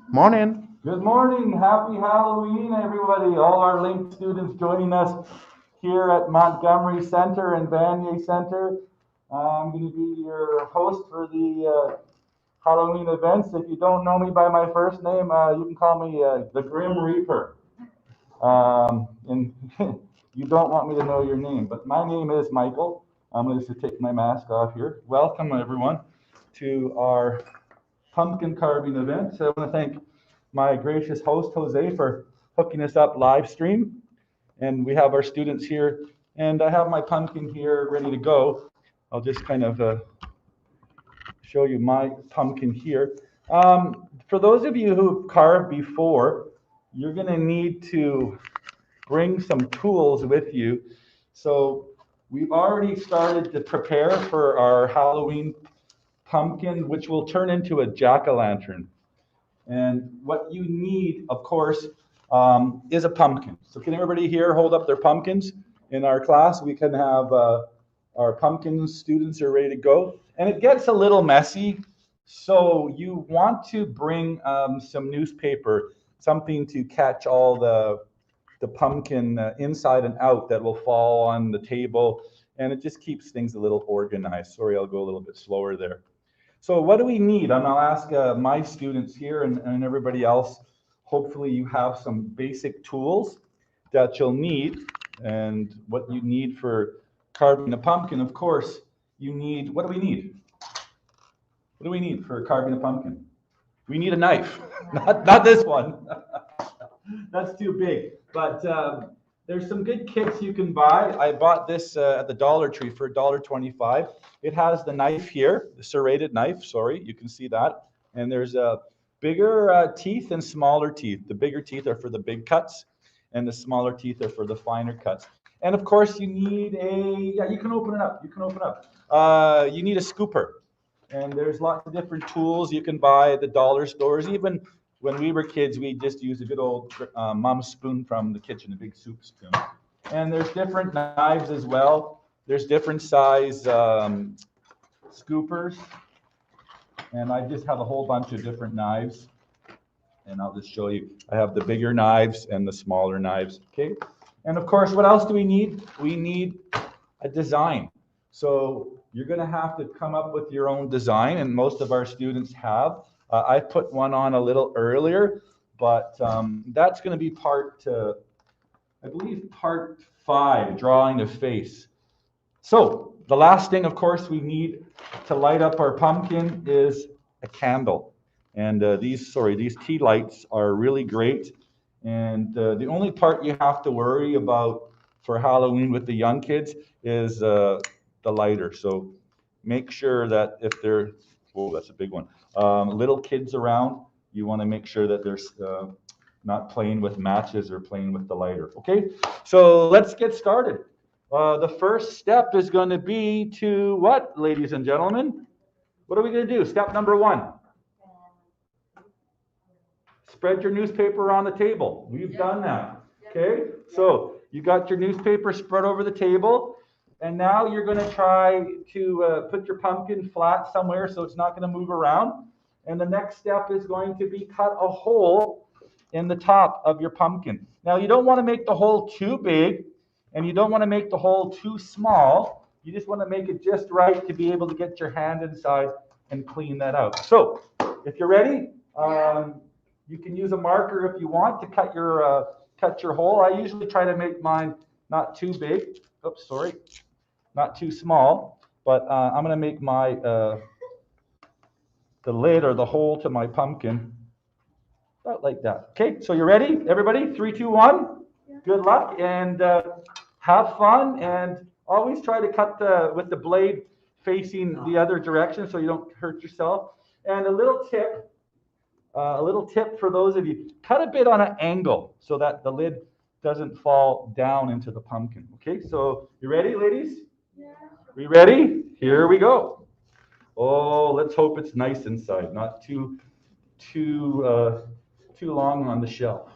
Morning. Good morning. Happy Halloween, everybody. All our linked students joining us here at Montgomery Center and Vanier Center. I'm going to be your host for the Halloween events. If you don't know me by my first name, you can call me the Grim Reaper. And you don't want me to know your name, but my name is Michael. I'm going to take my mask off here. Welcome, everyone, to our pumpkin carving event. So I want to thank my gracious host, Jose, for hooking us up live stream. And we have our students here, and I have my pumpkin here ready to go. I'll just kind of show you my pumpkin here. For those of you who've carved before, you're going to need to bring some tools with you. So we've already started to prepare for our Halloween pumpkin, which will turn into a jack-o'-lantern. And what you need, of course, is a pumpkin. So can everybody here hold up their pumpkins in our class? We can have our pumpkin students are ready to go. And it gets a little messy. So you want to bring some newspaper, something to catch all the pumpkin inside and out that will fall on the table. And it just keeps things a little organized. Sorry, I'll go a little bit slower there. So what do we need? And I'll ask my students here and everybody else. Hopefully you have some basic tools that you'll need. And what you need for carving a pumpkin, of course, you need, what do we need? What do we need for carving a pumpkin? We need a knife, not this one. That's too big. But there's some good kits you can buy. I bought this at the Dollar Tree for $1.25. It has the knife here, the serrated knife. Sorry, you can see that. And there's bigger teeth and smaller teeth. The bigger teeth are for the big cuts, and the smaller teeth are for the finer cuts. And of course, you need yeah, you can open it up. You can open it up. You need a scooper. And there's lots of different tools you can buy at the dollar stores. Even when we were kids, we just used a good old mom's spoon from the kitchen, a big soup spoon. And there's different knives as well. There's different size scoopers. And I just have a whole bunch of different knives. And I'll just show you. I have the bigger knives and the smaller knives. Okay. And of course, what else do we need? We need a design. So you're going to have to come up with your own design, and most of our students have. I put one on a little earlier, but that's going to be I believe, part 5, drawing a face. So the last thing, of course, we need to light up our pumpkin is a candle. And these tea lights are really great. And the only part you have to worry about for Halloween with the young kids is the lighter. So make sure that if they're, whoa, that's a big one, little kids around, you want to make sure that they're not playing with matches or playing with the lighter. Okay, so let's get started. The first step is going to be to what, ladies and gentlemen? What are we going to do? Step number 1. Spread your newspaper on the table. We've done that. Okay? So you got your newspaper spread over the table, and now you're going to try to put your pumpkin flat somewhere so it's not going to move around. And the next step is going to be cut a hole in the top of your pumpkin. Now, you don't want to make the hole too big, and you don't want to make the hole too small. You just want to make it just right to be able to get your hand inside and clean that out. So, if you're ready, you can use a marker if you want to cut your hole. I usually try to make mine not too big. Oops, sorry, not too small. But I'm going to make the lid or the hole to my pumpkin about like that. Okay, so you ready, everybody? 3, 2, 1. Good luck and have fun. And always try to cut with the blade facing the other direction so you don't hurt yourself. And a little tip for those of you, cut a bit on an angle so that the lid doesn't fall down into the pumpkin. Okay, so you ready, ladies? Yeah. We ready? Here we go. Oh, let's hope it's nice inside, not too long on the shelf.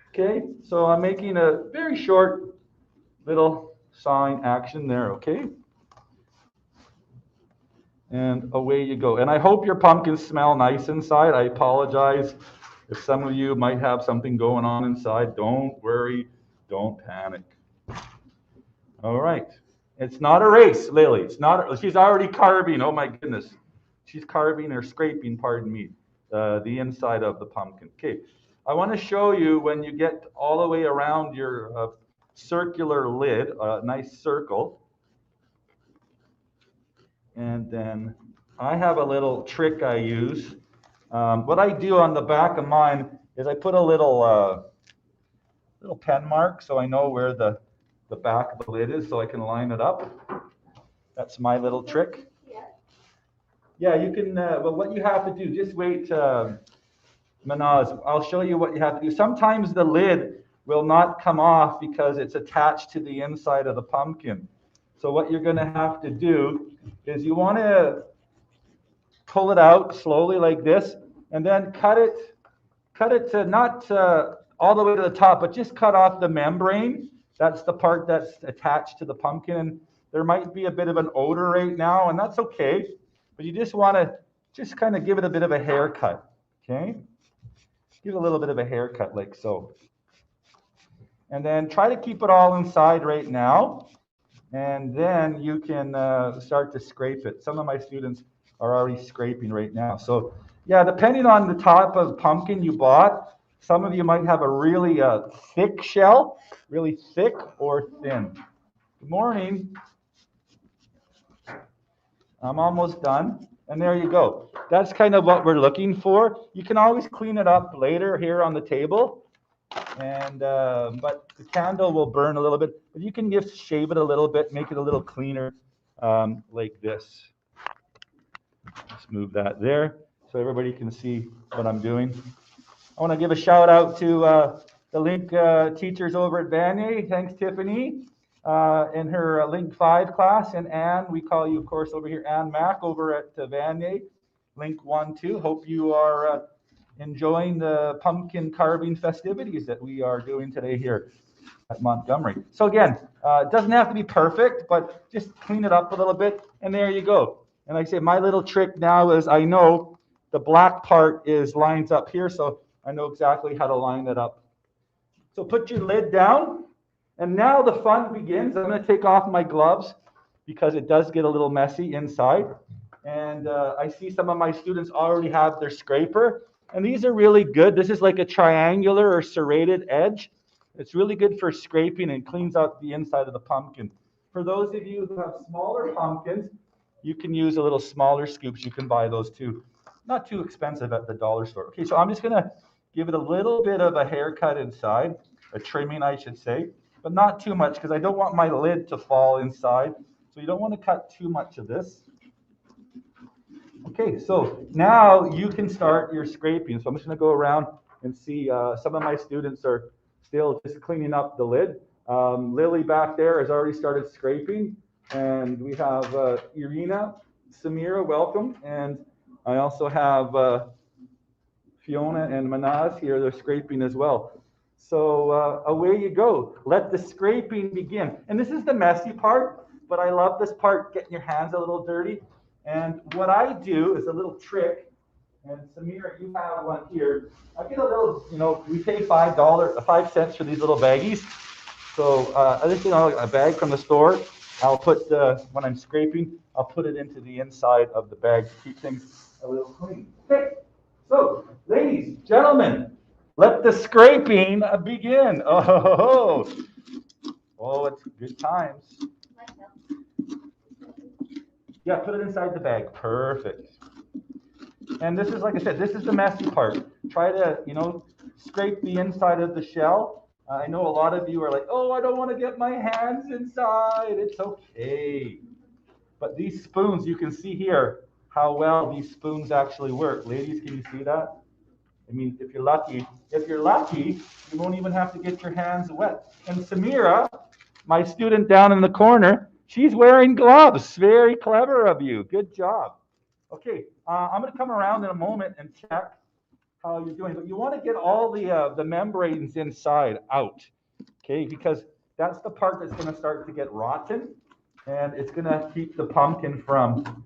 Okay, so I'm making a very short little sawing action there. Okay. And away you go. And I hope your pumpkins smell nice inside. I apologize if some of you might have something going on inside. Don't worry. Don't panic. All right. It's not a race, Lily. It's not. She's already carving. Oh my goodness. She's carving or scraping, pardon me, the inside of the pumpkin. Okay. I want to show you when you get all the way around your circular lid, a nice circle. And then I have a little trick I use. What I do on the back of mine is I put a little pen mark so I know where the back of the lid is so I can line it up. That's my little trick. Yeah, you can, but what you have to do, just wait, Manaz, I'll show you what you have to do. Sometimes the lid will not come off because it's attached to the inside of the pumpkin. So what you're going to have to do is you want to pull it out slowly like this, and then cut it to not all the way to the top, but just cut off the membrane. That's the part that's attached to the pumpkin. And there might be a bit of an odor right now, and that's okay. But you just want to just kind of give it a bit of a haircut, okay? Give it a little bit of a haircut like so. And then try to keep it all inside right now. And then you can start to scrape it. Some of my students are already scraping right now. So yeah, depending on the type of pumpkin you bought, some of you might have a really thick shell, really thick or thin. Good morning. I'm almost done. And there you go. That's kind of what we're looking for. You can always clean it up later here on the table. And but the candle will burn a little bit. But you can just shave it a little bit, make it a little cleaner like this. Just move that there so everybody can see what I'm doing. I want to give a shout out to the Link teachers over at Vanier. Thanks, Tiffany, in her Link 5 class. And Anne, we call you, of course, over here, Anne Mack over at Vanier, Link 1-2. Hope you are enjoying the pumpkin carving festivities that we are doing today here at Montgomery. So again, it doesn't have to be perfect, but just clean it up a little bit, and there you go. And like I say, my little trick now is I know the black part lines up here, so I know exactly how to line it up. So put your lid down, and now the fun begins. I'm going to take off my gloves because it does get a little messy inside. And I see some of my students already have their scraper, and these are really good. This is like a triangular or serrated edge. It's really good for scraping and cleans out the inside of the pumpkin. For those of you who have smaller pumpkins, you can use a little smaller scoops. You can buy those too. Not too expensive at the dollar store. Okay, so I'm just going to give it a little bit of a haircut inside, a trimming, I should say, but not too much because I don't want my lid to fall inside. So you don't want to cut too much of this. Okay, so now you can start your scraping. So I'm just going to go around and see some of my students are still just cleaning up the lid. Lily back there has already started scraping. And we have Irina, Samira, welcome. And I also have Fiona and Manaz here. They're scraping as well. So away you go. Let the scraping begin. And this is the messy part, but I love this part, getting your hands a little dirty. And what I do is a little trick. And Samira, you have one here. I get a little, we pay $5 for these little baggies. So I just a bag from the store. I'll put, when I'm scraping, I'll put it into the inside of the bag to keep things a little clean. Okay, so ladies, gentlemen, let the scraping begin. Oh, it's good times. Yeah, put it inside the bag. Perfect. And this is, like I said, this is the messy part. Try to, scrape the inside of the shell. I know a lot of you are like, oh, I don't want to get my hands inside. It's okay. But these spoons, you can see here how well these spoons actually work. Ladies, can you see that? I mean, if you're lucky, you won't even have to get your hands wet. And Samira, my student down in the corner, she's wearing gloves. Very clever of you. Good job. Okay, I'm going to come around in a moment and check how you're doing, but you want to get all the membranes inside out, okay? Because that's the part that's going to start to get rotten, and it's going to keep the pumpkin from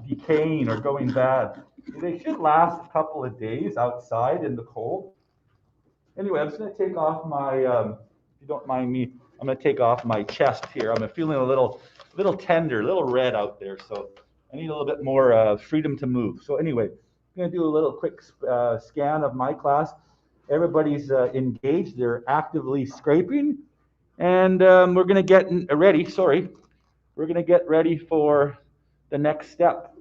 decaying or going bad. They should last a couple of days outside in the cold. Anyway, I'm just going to take off my, if you don't mind me, I'm going to take off my chest here. I'm feeling a little tender, a little red out there, so I need a little bit more freedom to move. So anyway, I'm going to do a little quick scan of my class. Everybody's engaged. They're actively scraping, and we're going to get ready. Sorry, we're going to get ready for the next step.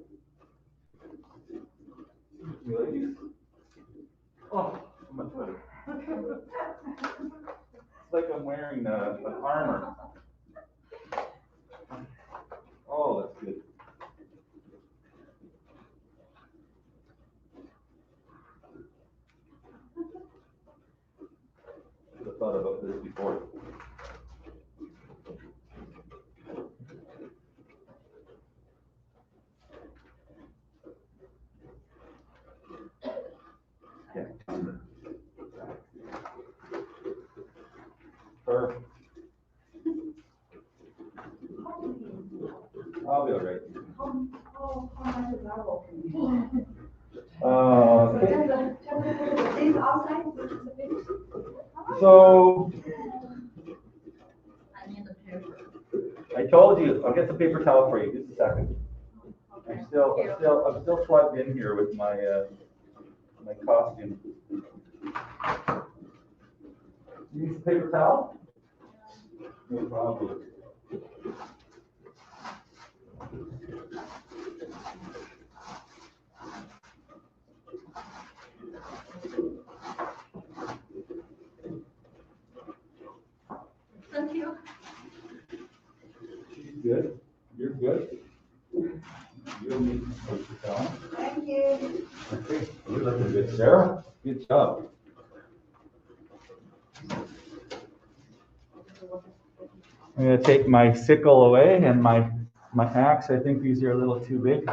Oh, much better. It's like I'm wearing an armor. Oh, that's good. Should have thought about this before. Yeah. Perfect. I'll be all right. So I told you, I'll get the paper towel for you. Just a second. I'm still plugged in here with my my costume. You need some paper towel? No problem. Thank you. She's good. You're good. You don't need some paper towel. Thank you. Okay, you're looking good, Sarah. Good job. I'm going to take my sickle away and my axe. I think these are a little too big.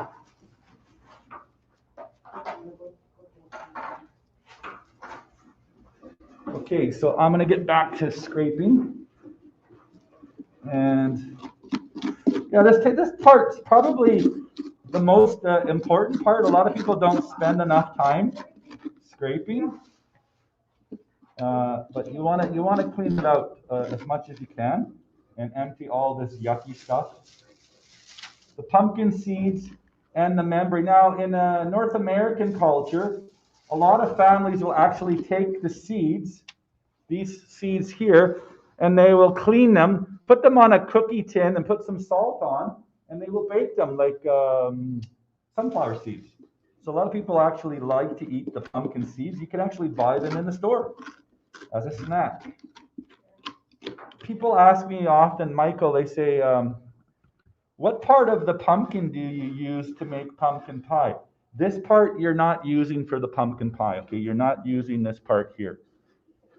Okay, so I'm going to get back to scraping. And yeah, this part's probably the most important part. A lot of people don't spend enough time scraping, but you want to clean it out as much as you can and empty all this yucky stuff. The pumpkin seeds and the membrane. Now, in North American culture, a lot of families will actually take the seeds, these seeds here, and they will clean them, put them on a cookie tin and put some salt on, and they will bake them like sunflower seeds. So a lot of people actually like to eat the pumpkin seeds. You can actually buy them in the store as a snack. People ask me often, Michael, they say, what part of the pumpkin do you use to make pumpkin pie? This part you're not using for the pumpkin pie, okay? You're not using this part here.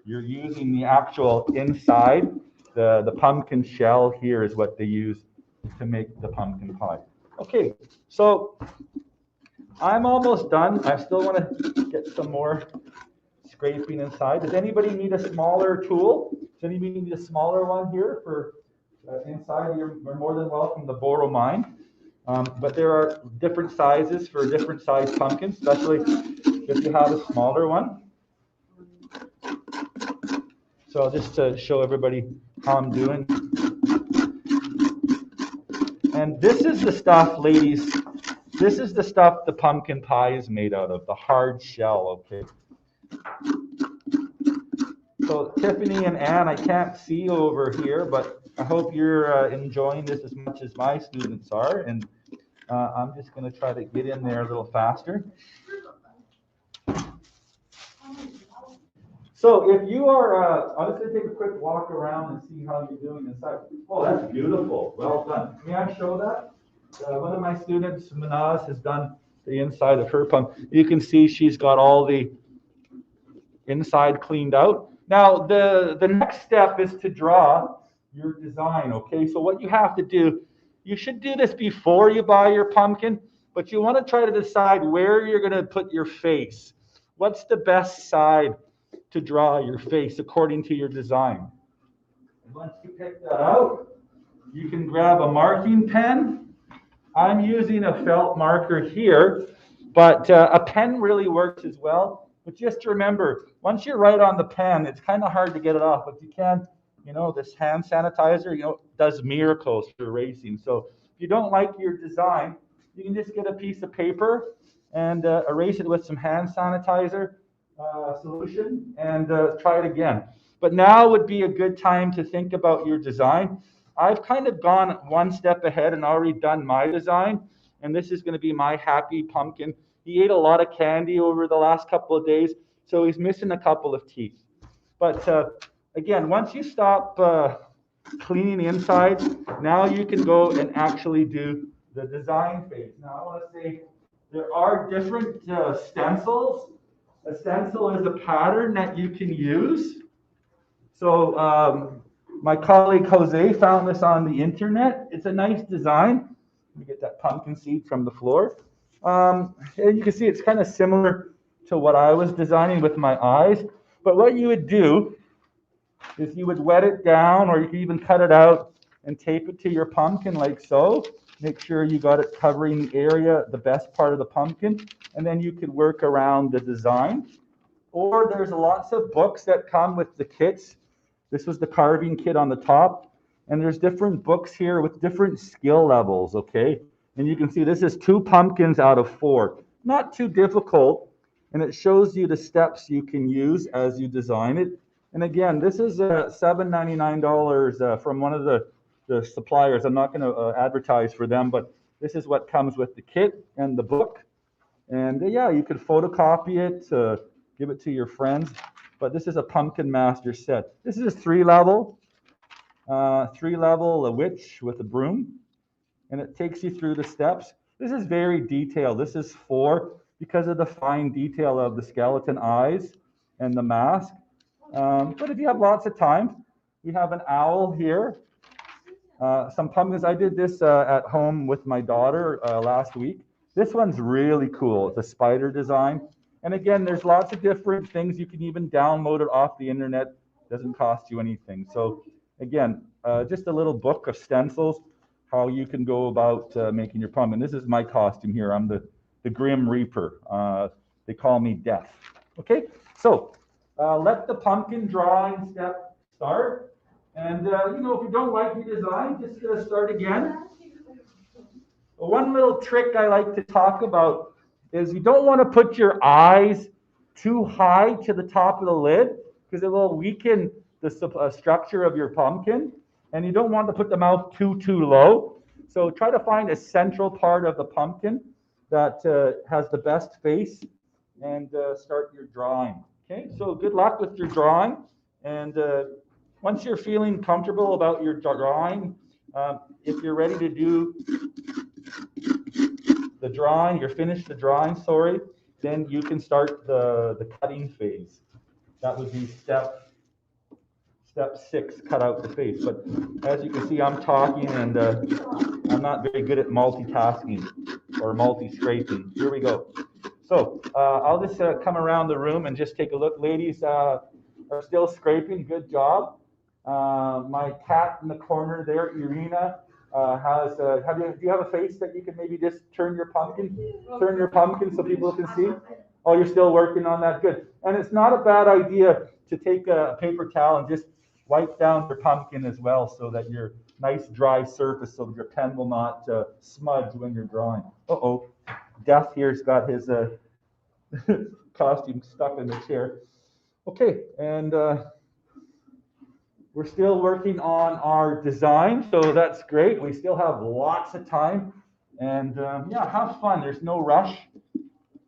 You're using the actual inside, the pumpkin shell here is what they use to make the pumpkin pie. Okay, so I'm almost done. I still want to get some more scraping inside. Does anybody need a smaller tool? Does anybody need a smaller one here for inside? You're more than welcome to borrow mine. But there are different sizes for different size pumpkins, especially if you have a smaller one. So just to show everybody how I'm doing. And this is the stuff, ladies, this is the stuff the pumpkin pie is made out of, the hard shell, okay? So Tiffany and Ann, I can't see you over here, but I hope you're enjoying this as much as my students are. And I'm just going to try to get in there a little faster. So if you are, I'm just going to take a quick walk around and see how you're doing inside. Oh, that's beautiful. Well done. May I show that? One of my students, Manaz, has done the inside of her pump. You can see she's got all the inside cleaned out. Now, the next step is to draw your design, okay? So what you have to do, you should do this before you buy your pumpkin, but you want to try to decide where you're going to put your face. What's the best side to draw your face according to your design? And once you pick that out, you can grab a marking pen I'm using a felt marker here, but a pen really works as well. But just remember, once you write on the pen, it's kind of hard to get it off, but you can, this hand sanitizer, does miracles for erasing. So if you don't like your design, you can just get a piece of paper and erase it with some hand sanitizer solution and try it again. But now would be a good time to think about your design. I've kind of gone one step ahead and already done my design, and this is going to be my happy pumpkin. He ate a lot of candy over the last couple of days, so he's missing a couple of teeth. But again, once you stop cleaning inside, now you can go and actually do the design phase. Now I want to say there are different stencils. A stencil is a pattern that you can use. So my colleague Jose found this on the internet. It's a nice design. Let me get that pumpkin seed from the floor. And you can see it's kind of similar to what I was designing with my eyes. But what you would do is you would wet it down, or you could even cut it out and tape it to your pumpkin like so. Make sure you got it covering the area, the best part of the pumpkin, and then you could work around the design. Or there's lots of books that come with the kits. This was the carving kit on the top, and there's different books here with different skill levels, okay? And you can see this is 2 pumpkins out of 4. Not too difficult, and it shows you the steps you can use as you design it. And again, this is $7.99 from one of the suppliers. I'm not going to advertise for them, but this is what comes with the kit and the book. And yeah, you could photocopy it, give it to your friends. But this is a Pumpkin Master set. This is 3-level, a witch with a broom, and it takes you through the steps. This is very detailed. This is 4 because of the fine detail of the skeleton eyes and the mask. But if you have lots of time, we have an owl here. Some pumpkins. I did this at home with my daughter last week. This one's really cool. It's a spider design. And again, there's lots of different things. You can even download it off the internet. Doesn't cost you anything. So again, just a little book of stencils, how you can go about making your pumpkin. This is my costume here. I'm the Grim Reaper. They call me Death. Okay, so let the pumpkin drawing step start. And if you don't like your design, just start again. One little trick I like to talk about is you don't want to put your eyes too high to the top of the lid because it will weaken the structure of your pumpkin. And you don't want to put the mouth too low. So try to find a central part of the pumpkin that has the best face and start your drawing. Okay, so good luck with your drawing. And once you're feeling comfortable about your drawing, if you're ready to do the drawing, you're finished the drawing, sorry, then you can start the cutting phase. That would be step 6, cut out the face. But as you can see, I'm talking and I'm not very good at multitasking or multi-scraping. Here we go. So I'll just come around the room and just take a look. Ladies are still scraping, good job. My cat in the corner there, Irina, do you have a face that you can maybe just turn your pumpkin so people can see? Oh, you're still working on that, good. And it's not a bad idea to take a paper towel and just wipe down your pumpkin as well so that your nice dry surface so that your pen will not smudge when you're drawing. Uh-oh, Death here's got his costume stuck in the chair. Okay, and we're still working on our design, so that's great. We still have lots of time. And yeah, have fun. There's no rush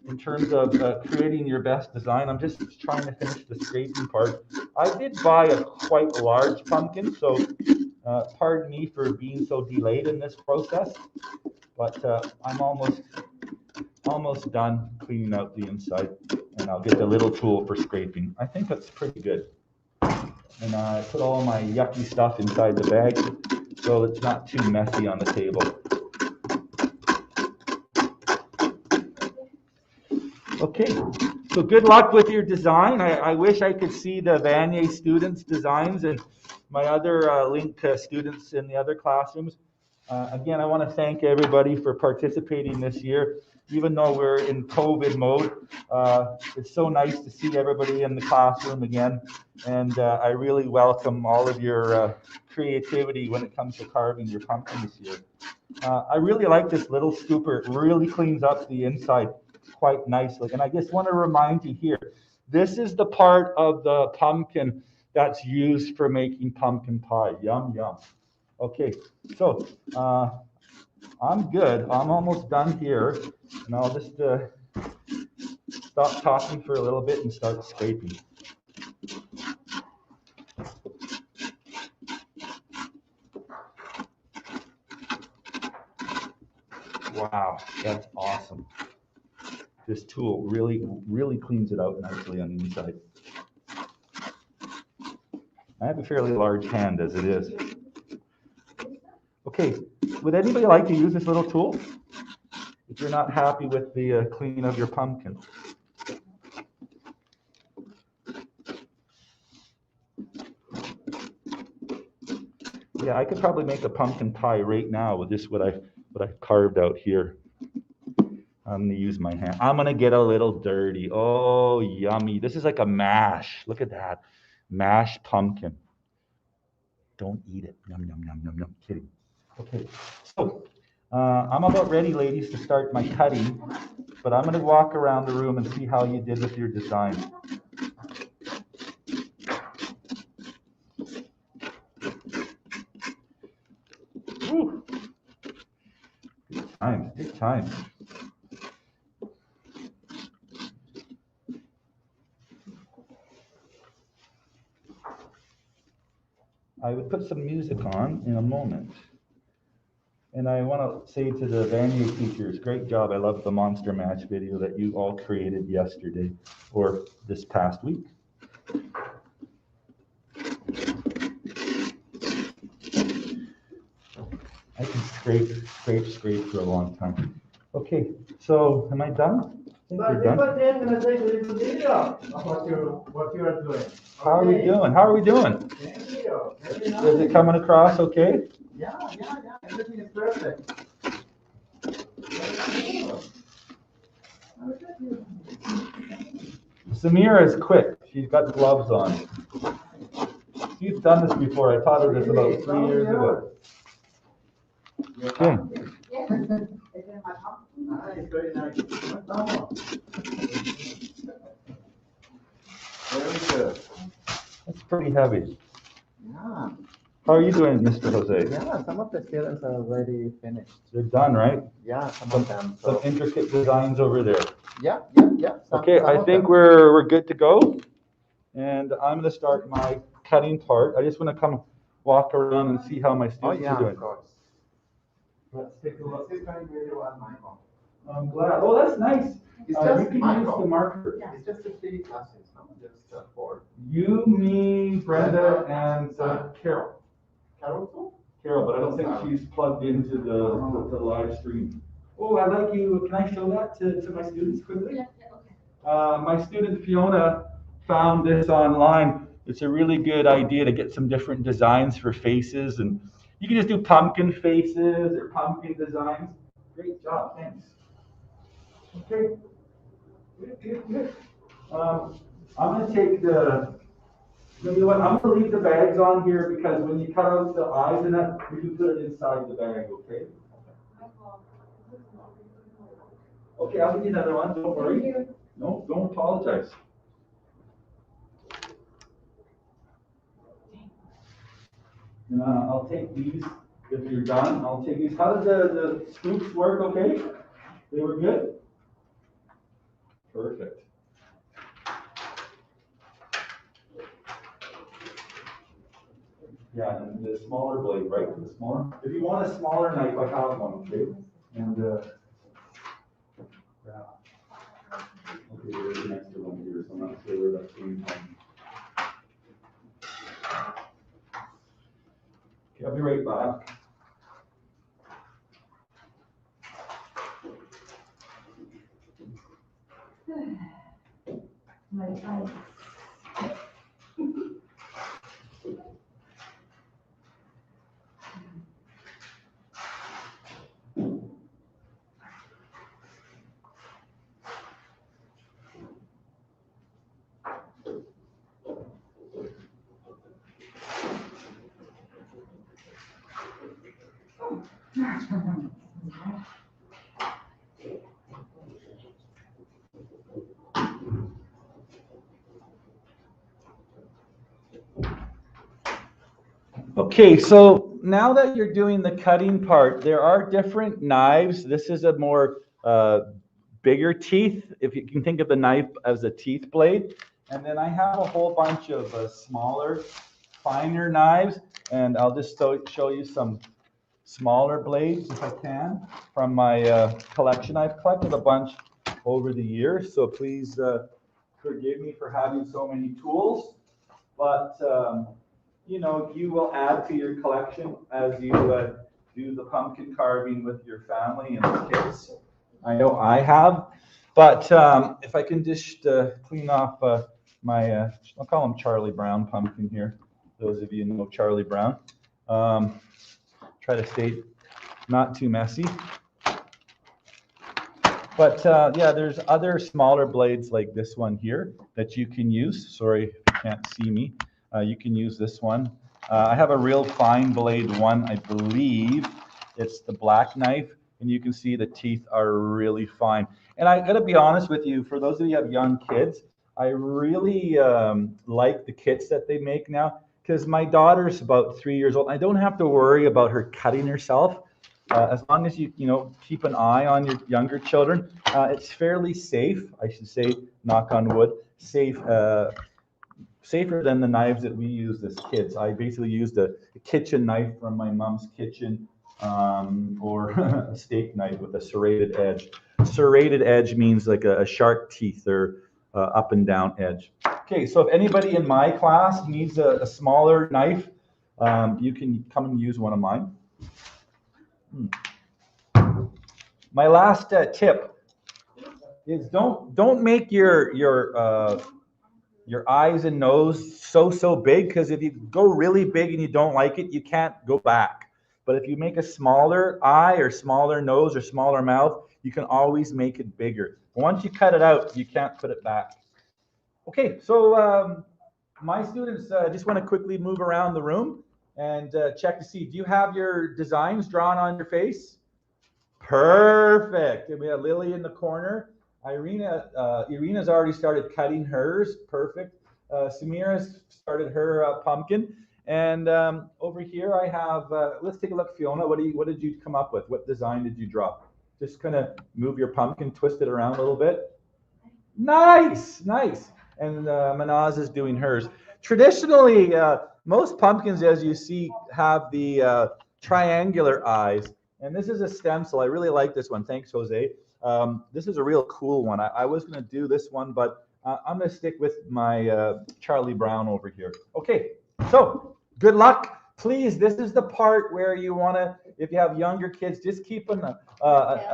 in terms of creating your best design. I'm just trying to finish the scraping part. I did buy a quite large pumpkin, so pardon me for being so delayed in this process. But I'm almost done cleaning out the inside, and I'll get the little tool for scraping. I think that's pretty good. And I put all my yucky stuff inside the bag so it's not too messy on the table. Okay, so good luck with your design. I wish I could see the Vanier students' designs and my other Link students in the other classrooms. Again, I want to thank everybody for participating this year. Even though we're in COVID mode, it's so nice to see everybody in the classroom again. And I really welcome all of your creativity when it comes to carving your pumpkin this year. I really like this little scooper. It really cleans up the inside quite nicely. And I just want to remind you here, this is the part of the pumpkin that's used for making pumpkin pie. Yum, yum. Okay, so I'm good. I'm almost done here. And I'll just stop talking for a little bit and start scraping. Wow, that's awesome. This tool really cleans it out nicely on the inside. I have a fairly large hand as it is. Okay, would anybody like to use this little tool if you're not happy with the clean of your pumpkin? Yeah, I could probably make a pumpkin pie right now with this what I've carved out here. I'm gonna use my hand. I'm gonna get a little dirty. Oh, yummy. This is like a mash. Look at that. Mashed pumpkin. Don't eat it. Yum, yum, yum, yum, yum. Kidding. Okay, so I'm about ready, ladies, to start my cutting, but I'm gonna walk around the room and see how you did with your design. Woo. Good times, good times. I would put some music on in a moment. And I want to say to the Vanier teachers, great job. I love the Monster Mash video that you all created yesterday or this past week. I can scrape for a long time. Okay, so am I done? I think we're done. I'm going to take a little video of what you are doing. How are we doing? How are we doing? Video. Is it coming across okay? Yeah. Everything is perfect. Samira is quick. She's got gloves on. She's done this before. I taught her this about 3 years ago. Okay. Nice, very nice. Very good. That's pretty heavy. Yeah. How are you doing, Mr. Jose? Yeah, some of the students are already finished. They're done, right? Yeah, some of them. Some intricate designs over there. Yeah. Okay, I think we're good to go. And I'm going to start my cutting part. I just want to come walk around and see how my students are doing. Of course. Let's take a look. This is going really well, Michael. I'm glad. Oh, that's nice. It's You just can use the marker. It's just the 3 classes, not just 4. You, me, Brenda, and Carol. Carol too? Carol, but I don't think she's plugged into the live stream. Oh, I'd like you, can I show that to my students quickly? Yeah, okay. My student Fiona found this online. It's a really good idea to get some different designs for faces, and you can just do pumpkin faces or pumpkin designs. Great job, thanks. Okay, good. I'm gonna take you know what, I'm gonna leave the bags on here because when you cut out the eyes and that, you can put it inside the bag, okay? Okay, I'll give you another one, don't worry. No, don't apologize. I'll take these if you're done. I'll take these. How did the scoops work, okay? They were good? Perfect. Yeah, and the smaller blade, right? The smaller. If you want a smaller knife, I have one, okay? And yeah. Okay, there's an extra one here, so I'm not sure where that's coming from. Okay, I'll be right back. My eyes. Okay, so now that you're doing the cutting part, there are different knives. This is a more bigger teeth, if you can think of the knife as a teeth blade. And then I have a whole bunch of smaller, finer knives, and I'll just show you some smaller blades if I can from my collection. I've collected a bunch over the years, so please forgive me for having so many tools. But you know, you will add to your collection as you do the pumpkin carving with your family and the kids. I know I have, but if I can just clean off my, I'll call him Charlie Brown pumpkin here. Those of you who know Charlie Brown. Try to stay not too messy. But yeah, there's other smaller blades like this one here that you can use. Sorry if you can't see me. You can use this one. I have a real fine blade one, I believe. It's the black knife, and you can see the teeth are really fine. And I gotta be honest with you, for those of you who have young kids, I really like the kits that they make now, because my daughter's about 3 years old. I don't have to worry about her cutting herself. As long as you keep an eye on your younger children, it's fairly safe, I should say, knock on wood, safer than the knives that we used as kids. I basically used a kitchen knife from my mom's kitchen, or a steak knife with a serrated edge. Serrated edge means like a shark teeth or up and down edge. Okay, so if anybody in my class needs a smaller knife, you can come and use one of mine. My last tip is don't make your eyes and nose so big, because if you go really big and you don't like it, you can't go back. But if you make a smaller eye or smaller nose or smaller mouth, you can always make it bigger. Once you cut it out, you can't put it back. Okay, so my students, just want to quickly move around the room and check to see, do you have your designs drawn on your face? Perfect. And we have Lily in the corner. Irina's already started cutting hers. Perfect. Samira's started her pumpkin. And over here I have, let's take a look, Fiona. What did you come up with? What design did you draw? Just kind of move your pumpkin, twist it around a little bit. Nice, nice. And Manaz is doing hers. Traditionally, most pumpkins, as you see, have the triangular eyes. And this is a stencil. I really like this one. Thanks, Jose. This is a real cool one. I was going to do this one, but I'm going to stick with my Charlie Brown over here. Okay, so good luck. Please, this is the part where you want to, if you have younger kids, just keep an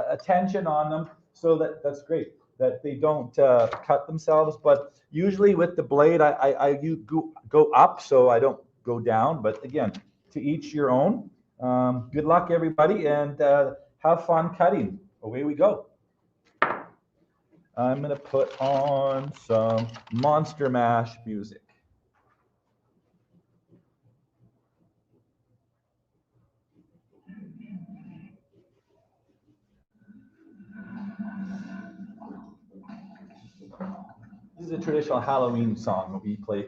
attention on them, so that's great, that they don't cut themselves. But usually with the blade, I go up so I don't go down. But again, to each your own. Good luck, everybody, and have fun cutting. Away we go. I'm going to put on some Monster Mash music. This is a traditional Halloween song that we play.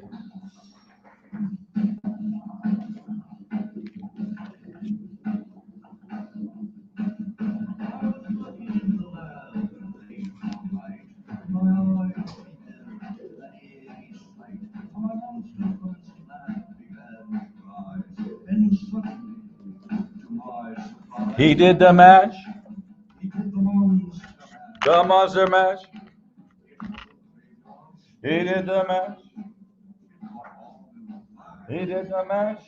He did the mash, the monster mash. He did the mash, he did the mash.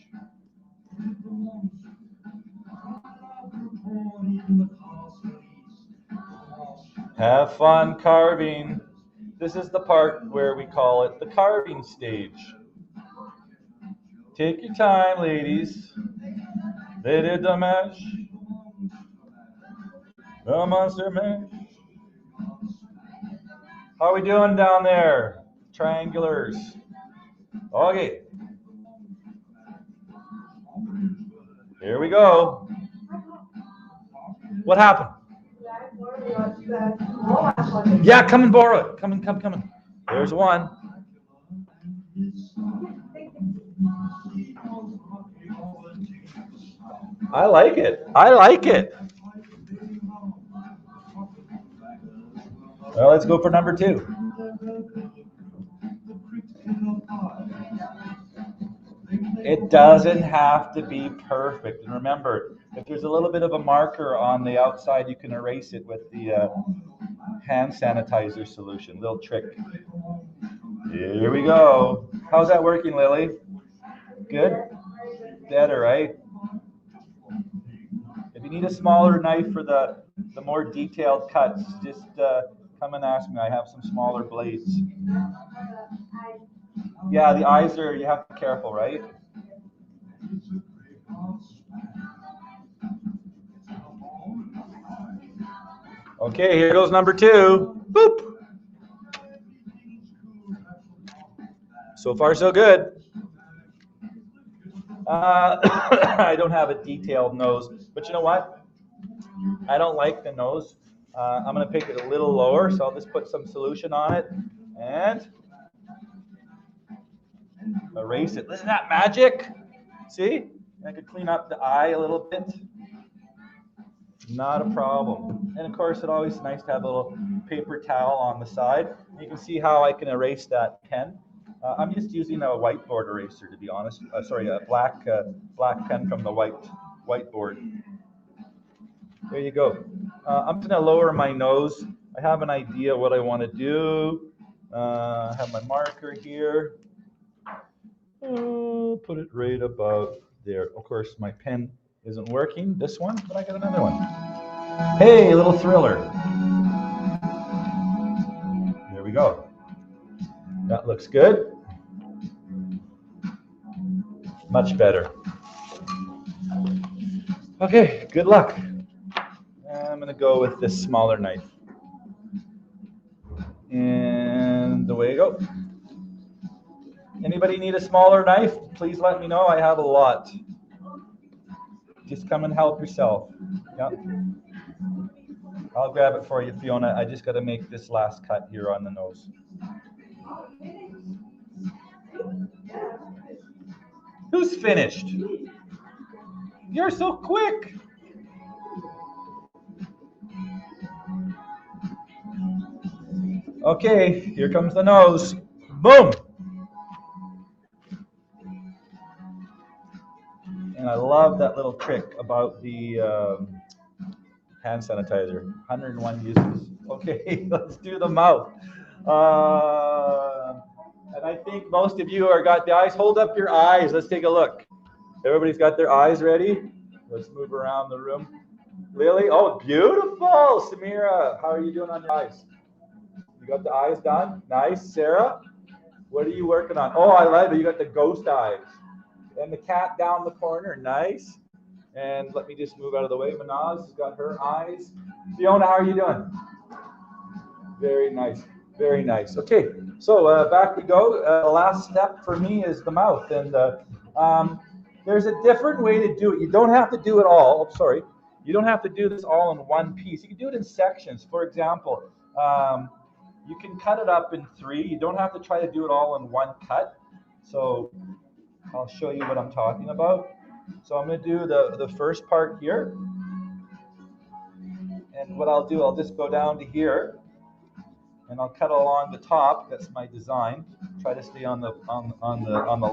Have fun carving. This is the part where we call it the carving stage. Take your time, ladies. They did the mash, the monster mash. How are we doing down there? Triangulars. Okay. Here we go. What happened? Yeah, come and borrow it. Come. There's one. I like it. I like it. Well, let's go for number 2. It doesn't have to be perfect. And remember, if there's a little bit of a marker on the outside, you can erase it with the hand sanitizer solution. Little trick. Here we go. How's that working, Lily? Good? Better, right? If you need a smaller knife for the more detailed cuts, just come and ask me. I have some smaller blades. Yeah, the eyes are, you have to be careful, right? Okay, here goes number 2. Boop. So far, so good. I don't have a detailed nose, but you know what? I don't like the nose. I'm going to pick it a little lower, so I'll just put some solution on it and erase it. Isn't that magic? See? I could clean up the eye a little bit. Not a problem. And of course, it's always nice to have a little paper towel on the side. You can see how I can erase that pen. I'm just using a whiteboard eraser, to be honest. Sorry, a black pen from the whiteboard. There you go. I'm going to lower my nose. I have an idea what I want to do. I have my marker here. Put it right about there. Of course, my pen isn't working, this one, but I got another one. Hey, a little thriller. There we go. That looks good. Much better. Okay, good luck. I'm going to go with this smaller knife. And away you go. Anybody need a smaller knife? Please let me know. I have a lot. Just come and help yourself. Yep. I'll grab it for you, Fiona. I just got to make this last cut here on the nose. Who's finished? You're so quick. Okay, here comes the nose. Boom. And I love that little trick about the hand sanitizer. 101 uses. Okay, let's do the mouth. And I think most of you are got the eyes. Hold up your eyes. Let's take a look. Everybody's got their eyes ready. Let's move around the room. Lily, oh, beautiful. Samira, how are you doing on your eyes? You got the eyes done? Nice. Sarah, what are you working on? Oh, I like it. You got the ghost eyes. And the cat down the corner. Nice. And let me just move out of the way. Manaz has got her eyes. Fiona, how are you doing? Very nice. Very nice. Okay, so back we go. The last step for me is the mouth. And there's a different way to do it. You don't have to do it all. Oh, sorry. You don't have to do this all in one piece. You can do it in sections. For example, you can cut it up in 3. You don't have to try to do it all in one cut. So I'll show you what I'm talking about. So I'm going to do the first part here. And what I'll do, I'll just go down to here. And I'll cut along the top. That's my design. Try to stay on the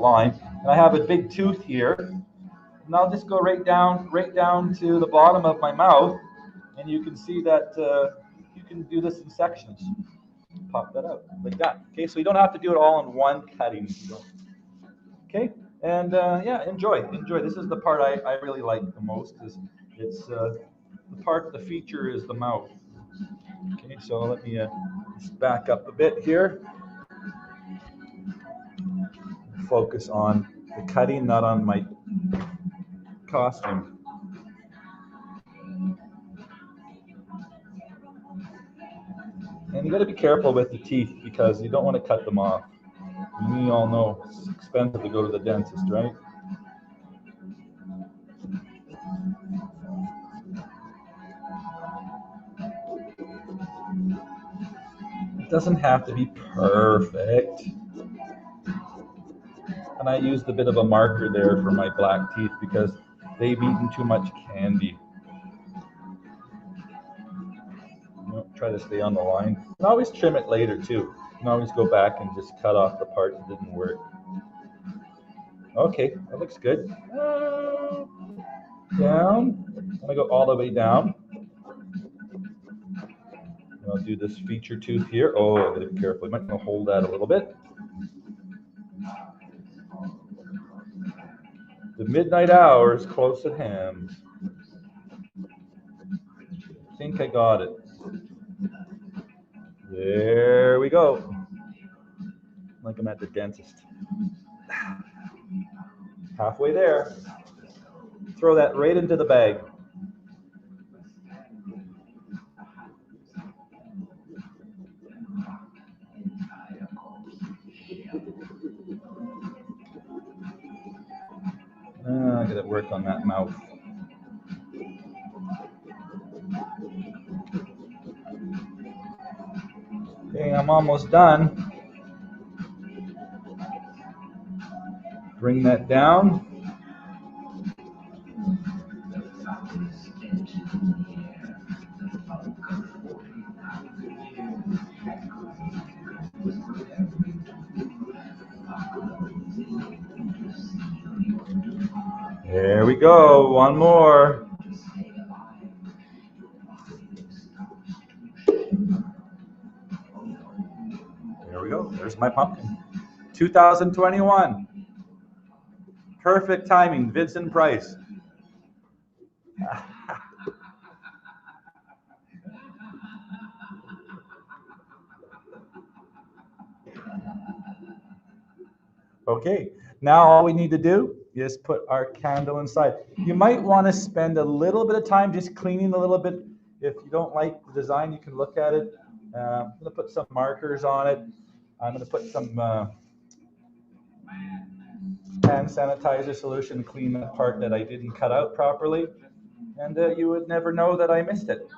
line. And I have a big tooth here. And I'll just go right down to the bottom of my mouth. And you can see that you can do this in sections. Pop that out like that. Okay, so you don't have to do it all in one cutting. Okay, and yeah, enjoy. This is the part I really like the most, because it's the part, the feature is the mouth. Okay, so let me just back up a bit here. Focus on the cutting, not on my costume. And you got to be careful with the teeth, because you don't want to cut them off. We all know it's expensive to go to the dentist, right? It doesn't have to be perfect. And I used a bit of a marker there for my black teeth, because They've eaten too much candy. Try to stay on the line. You can always trim it later too. You can always go back and just cut off the part that didn't work. Okay, that looks good. Down. I'm gonna go all the way down. And I'll do this feature tooth here. Oh, I gotta be careful. I might want to hold that a little bit. The midnight hour is close at hand. I think I got it. There we go. Like I'm at the dentist. Halfway there. Throw that right into the bag. I gotta work on that mouth. Okay, I'm almost done. Bring that down. There we go, one more. There we go, there's my pumpkin. 2021. Perfect timing, Vincent Price. Okay, now all we need to do is put our candle inside. You might want to spend a little bit of time just cleaning a little bit. If you don't like the design, you can look at it. I'm going to put some markers on it. I'm going to put some hand sanitizer solution, clean that part that I didn't cut out properly. And you would never know that I missed it.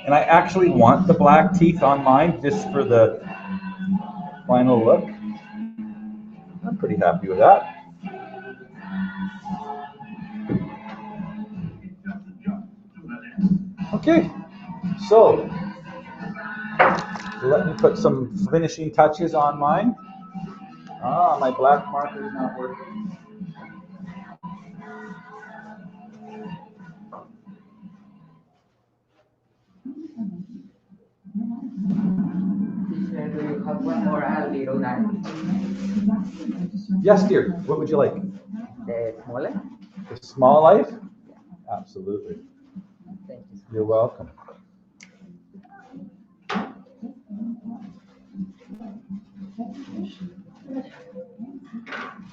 And I actually want the black teeth on mine just for the final look. I'm pretty happy with that. Okay, so let me put some finishing touches on mine. My black marker is not working. Do you have one more little knife? Yes, dear. What would you like? The smaller? The small life? Absolutely. Thank you. You're welcome.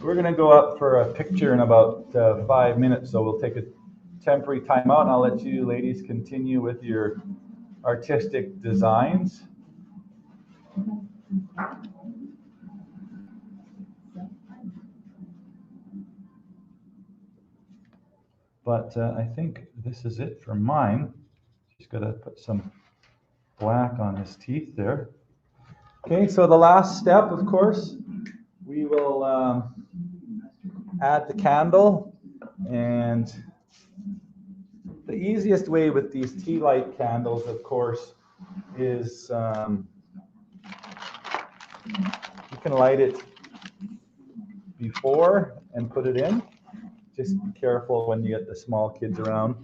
We're going to go up for a picture in about 5 minutes, so we'll take a temporary time out, and I'll let you ladies continue with your artistic designs. But I think this is it for mine. Just got to put some black on his teeth there. Okay, so the last step, of course, we will add the candle. And the easiest way with these tea light candles, of course, is you can light it before and put it in. Just be careful when you get the small kids around.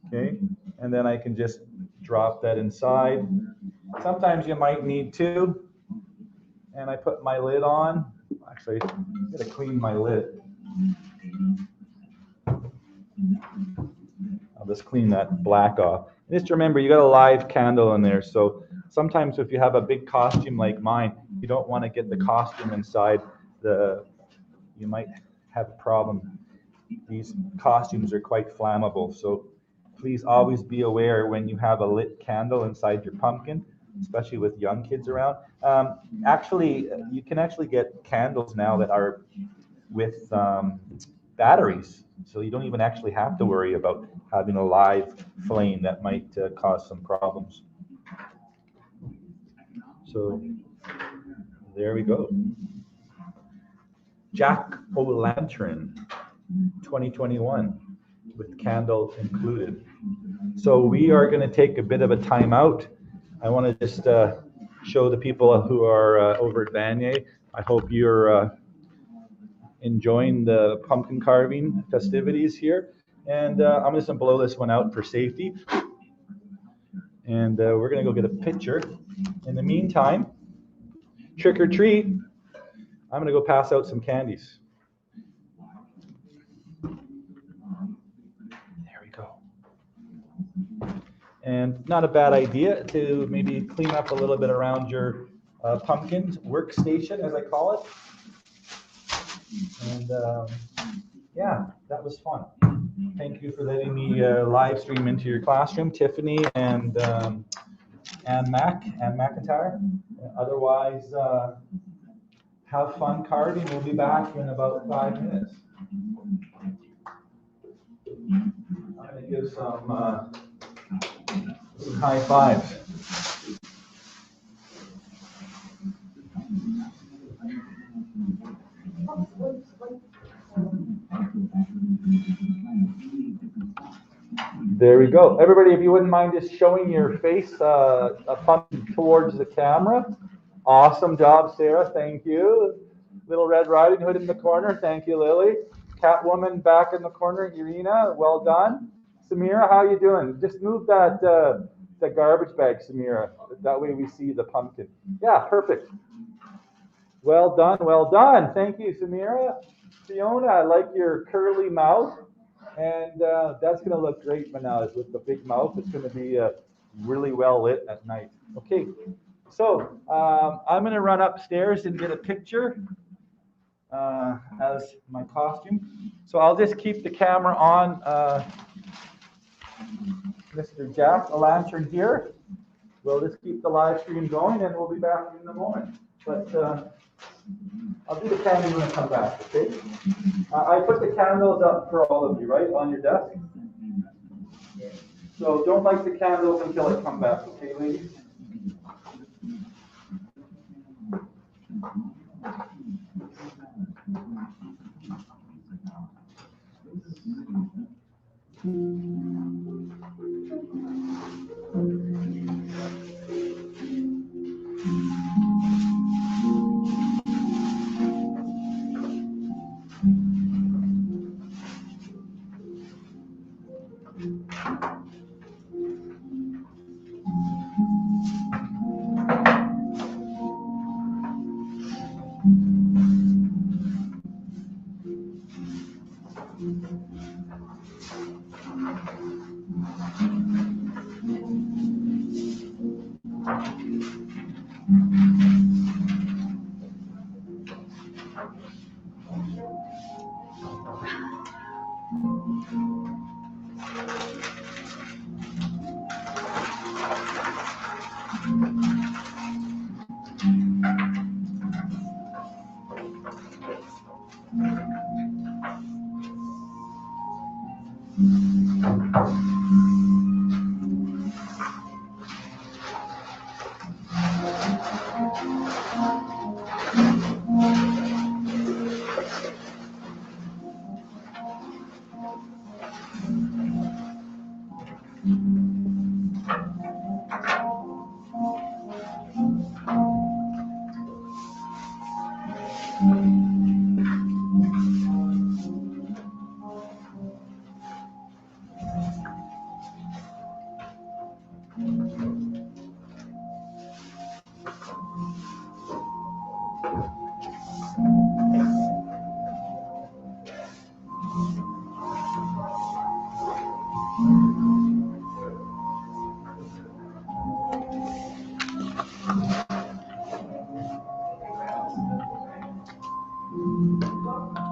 Okay, and then I can just drop that inside. Sometimes you might need two. And I put my lid on. Actually, I'm gonna clean my lid. I'll just clean that black off. Just remember, you got a live candle in there. So sometimes if you have a big costume like mine, you don't want to get the costume inside. You might have a problem. These costumes are quite flammable. So please always be aware when you have a lit candle inside your pumpkin especially with young kids around. Actually, you can actually get candles now that are with batteries, so you don't even actually have to worry about having a live flame that might cause some problems. So there we go. Jack-o'-lantern 2021 with candle included. So we are going to take a bit of a time out. I want to just show the people who are over at Vanier. I hope you're enjoying the pumpkin carving festivities here. And I'm just going to blow this one out for safety. And we're going to go get a picture. In the meantime, trick or treat, I'm going to go pass out some candies. There we go. And not a bad idea to maybe clean up a little bit around your pumpkin workstation, as I call it. And yeah, that was fun. Thank you for letting me live stream into your classroom, Tiffany and McIntyre. Otherwise, have fun carving. We'll be back in about 5 minutes. I'm going to give some high fives. There we go. Everybody, if you wouldn't mind just showing your face up towards the camera. Awesome job, Sarah. Thank you. Little Red Riding Hood in the corner. Thank you, Lily. Catwoman back in the corner. Irina, well done. Samira, how you doing? Just move that the garbage bag, Samira. That way we see the pumpkin. Yeah, perfect. Well done, well done. Thank you, Samira. Fiona, I like your curly mouth. And that's going to look great, Manal, with the big mouth. It's going to be really well lit at night. Okay, so I'm going to run upstairs and get a picture as my costume. So I'll just keep the camera on Mr. Jack-o'-lantern here. We'll just keep the live stream going and we'll be back in a moment. But I'll do the candy when I come back, okay? I put the candles up for all of you, right, on your desk? So don't light the candles until I come back, okay, ladies?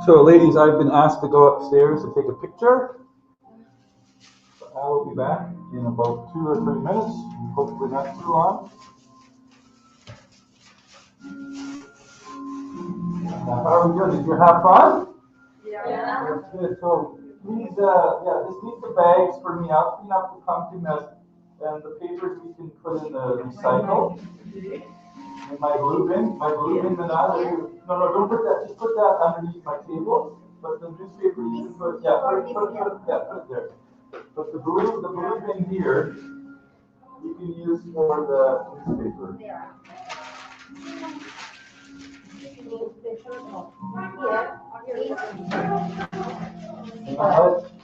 So, ladies, I've been asked to go upstairs to take a picture. I will be back in about 2 or 3 minutes, hopefully not too long. How are we doing? Did you have fun? Yeah. That's good. So please, just leave the bags for me. I'll clean up the pumpkin mess, and the papers we can put in the recycle. And my blue bin, no, don't put that. Just put that underneath my table. But the newspaper you can put, put it there. But the blue bin here, you can use for the newspaper.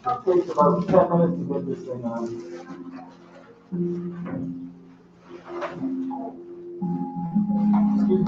It takes about 10 minutes to get this thing on. Excuse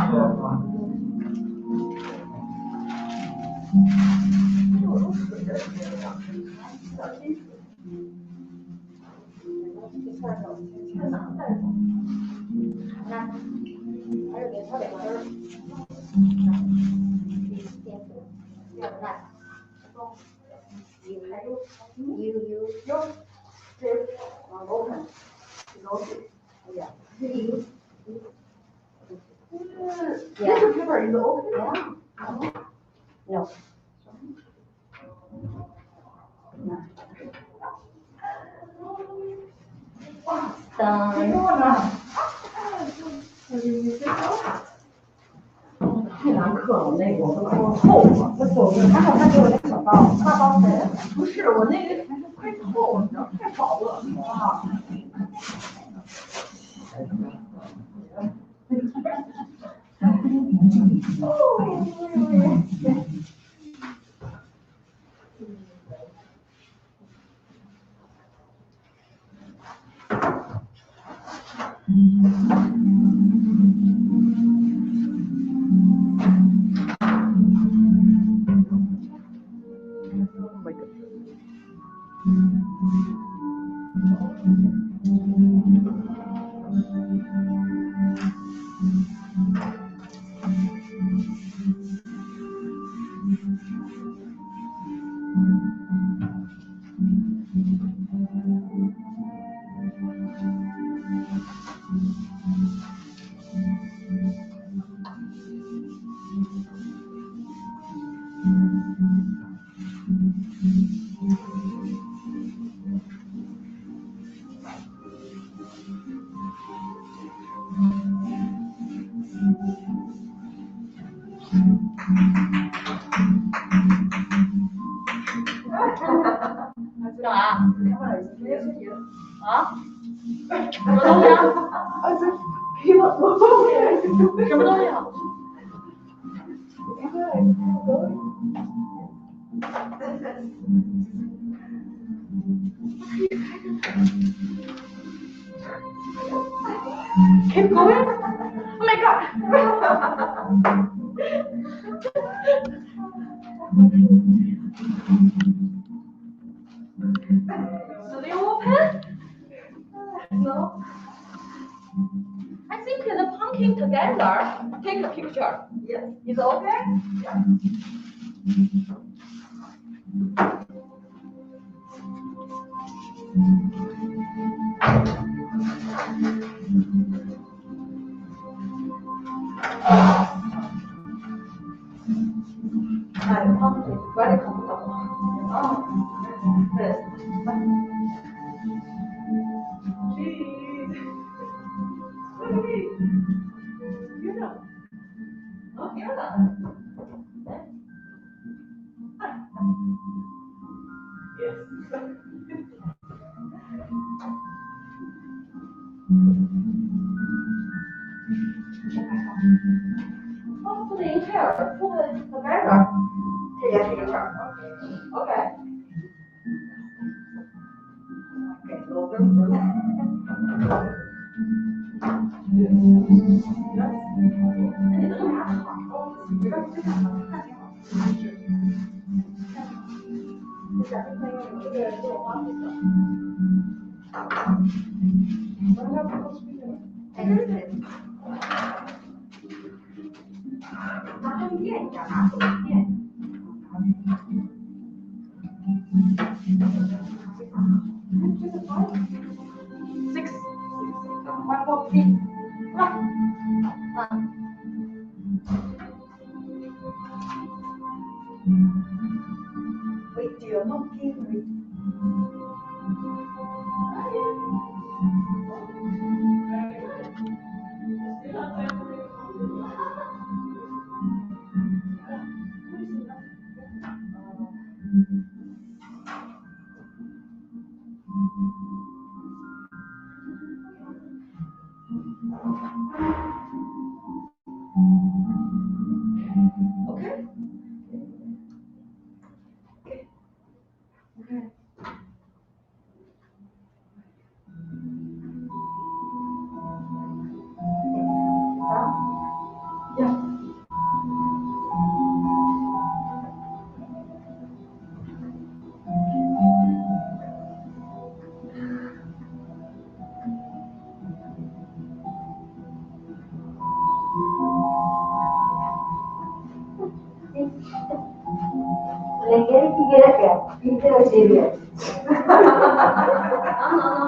Keep going. Oh my God. Do they open? No. I think the pumpkin together. Take a picture. Yes. Is it okay? Yeah. Pumpkin, very comfortable. Oh, yes. Cheese. You know. Oh, yeah. Yes. Oh, put it in here. Put it together. Take a picture. Okay. Okay, so Six. One more, please. Okay. Yeah. Leggere figure che intero serie.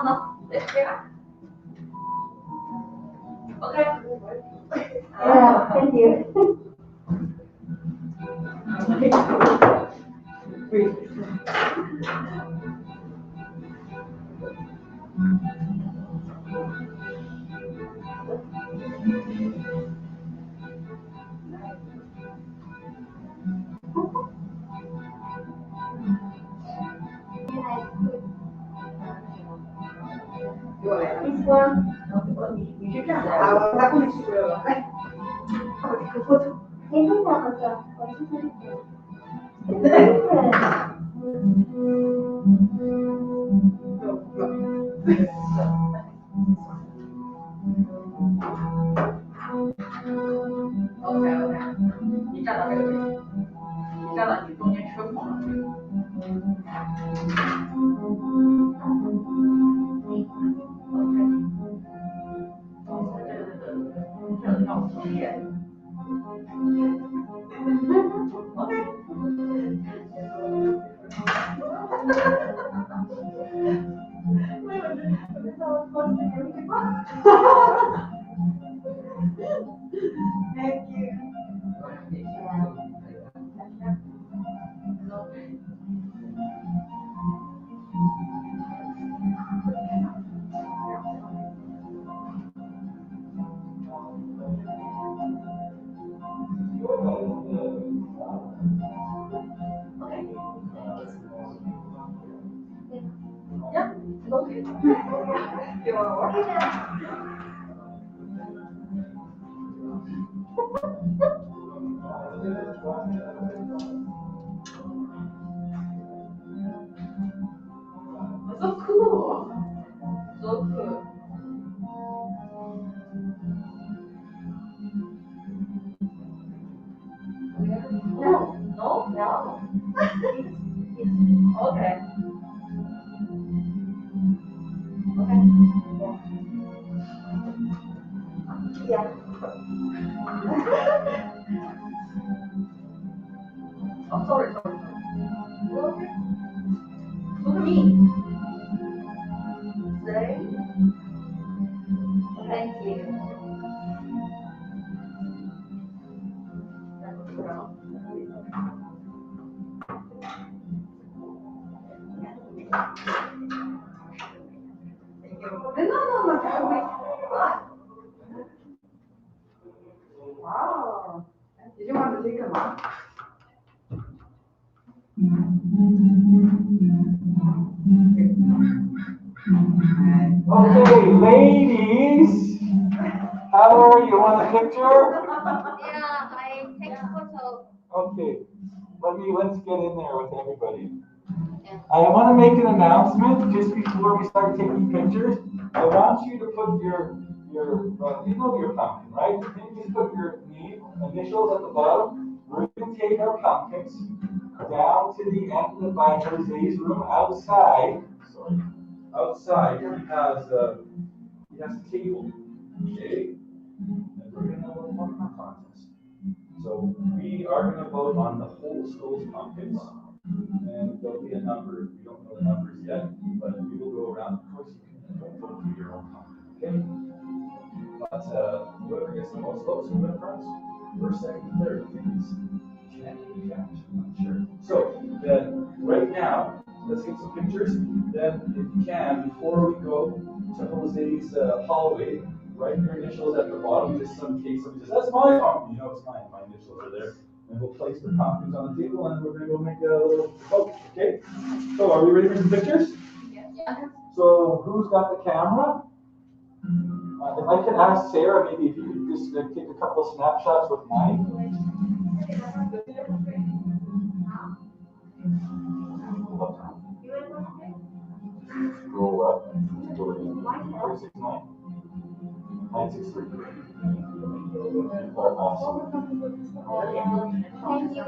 No. Let's get up. Okay. Thank you. This one. Ini nggak ada. OK，你站到这个位置，你站到你中间吹捧了。这个跳舞音乐。OK。Thank you. Yeah, it's okay. You want to work it out? So cool. So cool. No. Okay. Yeah. I'm sorry. Okay. Look at me. Say. Thank you. Wow. Did you want to take a look? Okay, ladies, how are you? Want a picture? Yeah, I take photo. Okay, let's get in there with everybody. I want to make an announcement just before we start taking pictures. I want you to put your you know your pumpkin, right? You just put your initials at the bottom. We're going to take our pumpkins down to the end of by Jose's room outside. Outside, he has a table, okay? And we're going to have a pumpkin contest. So we are going to vote on the whole school's pumpkins. And there'll be a number. We don't know the numbers yet, but we will go around. Of course, you can vote for your own pumpkin, okay? But whoever gets the most votes will win a prize. First, second, third. I think it's 10 cash. I'm not sure. So the right now, let's take some pictures. Then, if you can, before we go to Jose's hallway, write your initials at the bottom, just in case somebody says, "That's my pumpkin." You know it's mine. My initials are there. And we'll place the pumpkins on the table, and we're going to go make a little vote. Okay? So, are we ready for some pictures? Yeah. So, who's got the camera? If I could ask Sarah, maybe if you could just take a couple of snapshots with mine. Roll up. Go in. 469 963. You are awesome. Thank you.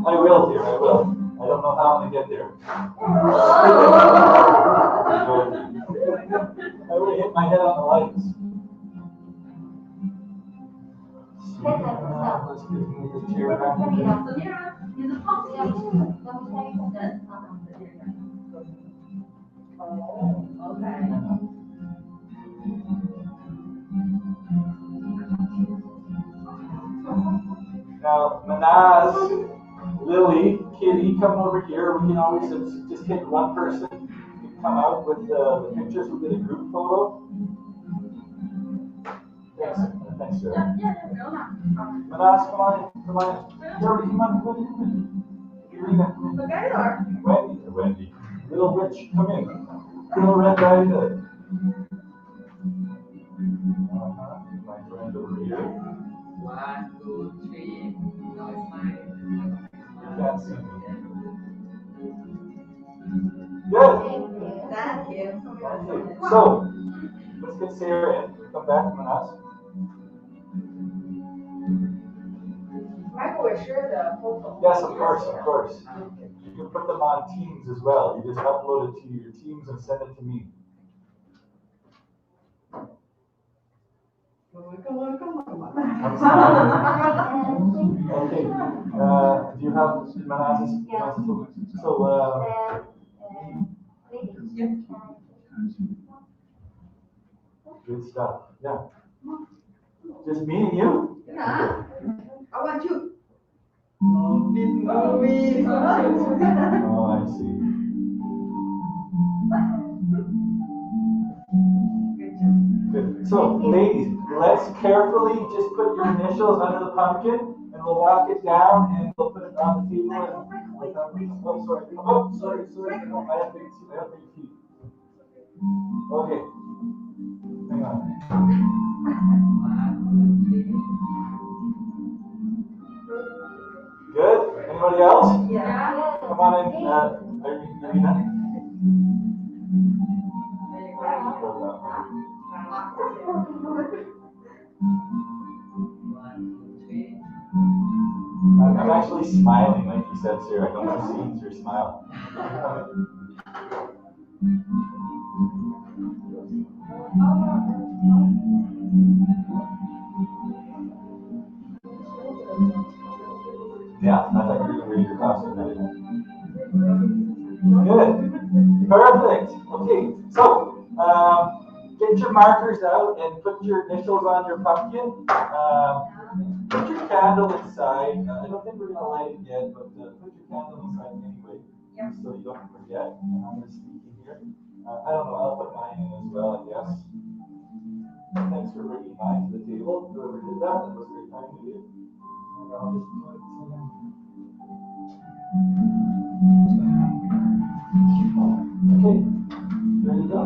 I will, dear. I will. I don't know how I'm gonna get there. I would have hit my head on the lights. Let's move this chair back. Samira is a pumpkin. Oh, okay. Now, Manaz, Lily, Kitty, come over here. We can always just take one person to come out with the pictures. We'll get a group photo. Yes, thanks, Sarah. Manaz, come on. Jeremy, come on. Irina, come in. Wendy. Little witch, come in. Little red riding hood. My friend over here. 1, 2, 3. No, it's mine. You can't see me. Good. Thank you. Okay. So, let's get Sarah in. Come back from us. Michael will share the photo. Yes, of course. You can put them on Teams as well. You just upload it to your Teams and send it to me. Come on. Okay. Do you have Manaz's? Yeah. So, good stuff. Yeah. Just me and you? Yeah. I want you. Oh, I see. Good. So, ladies, let's carefully just put your initials under the pumpkin, and we'll walk it down, and we'll put it on the table. Sorry. No, I have big feet. Okay. Hang on. 1, 2, 3. Good. Anybody else? Yeah. Come on in. Are you done? I'm actually smiling, like you said, Sarah. I don't want to see your smile. Yeah, I thought you were going to read your costume. Good. Perfect. Okay, so get your markers out and put your initials on your pumpkin. Put your candle inside. I don't think we're going to light it yet, but put your candle inside anyway, so you don't forget. And I'm going to sneak in here. I don't know, I'll put mine in as well, I guess. Thanks for bringing mine to the table. Whoever did that, that was very kind of you. And I'll just put it okay, there you go.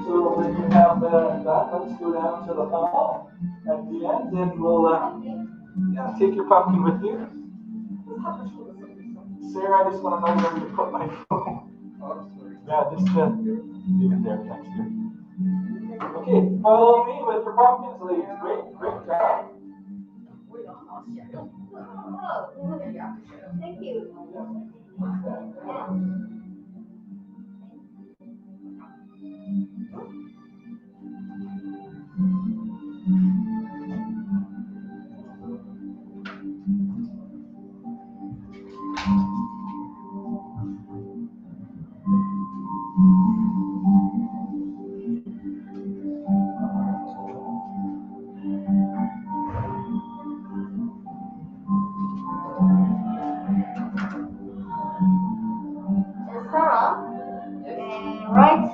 So when you have that, let's go down to the hall at the end, and we'll take your pumpkin with you. Sarah, I just want to know where you put my phone. Yeah, just leave it there. Thanks, dear. Okay, follow me with your pumpkins, ladies. Great job. Thank you. Sarah. Yes. Write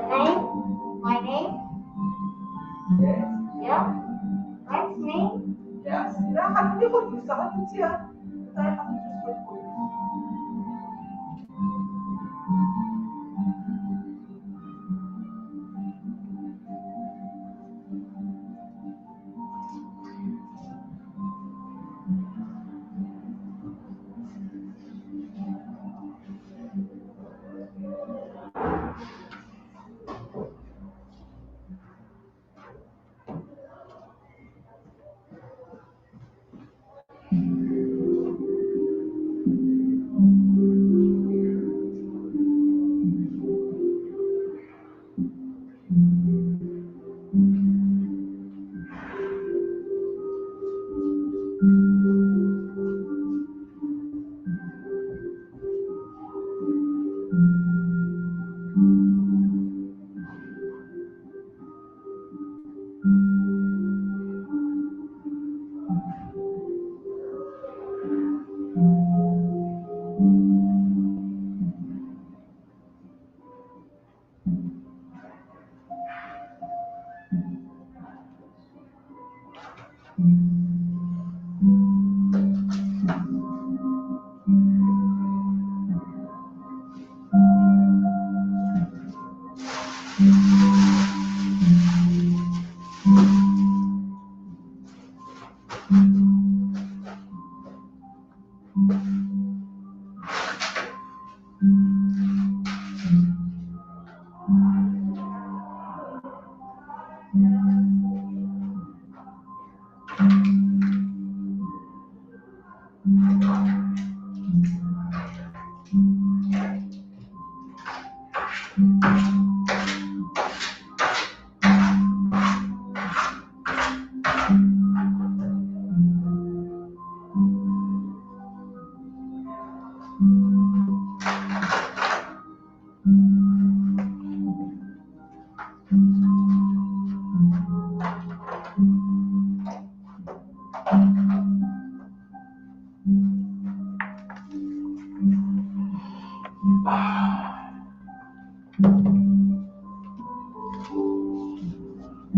name. My name. Yes. Yeah. Write name. Yes. لا حبيبي خد يستحق فيها. تعال حبيبي.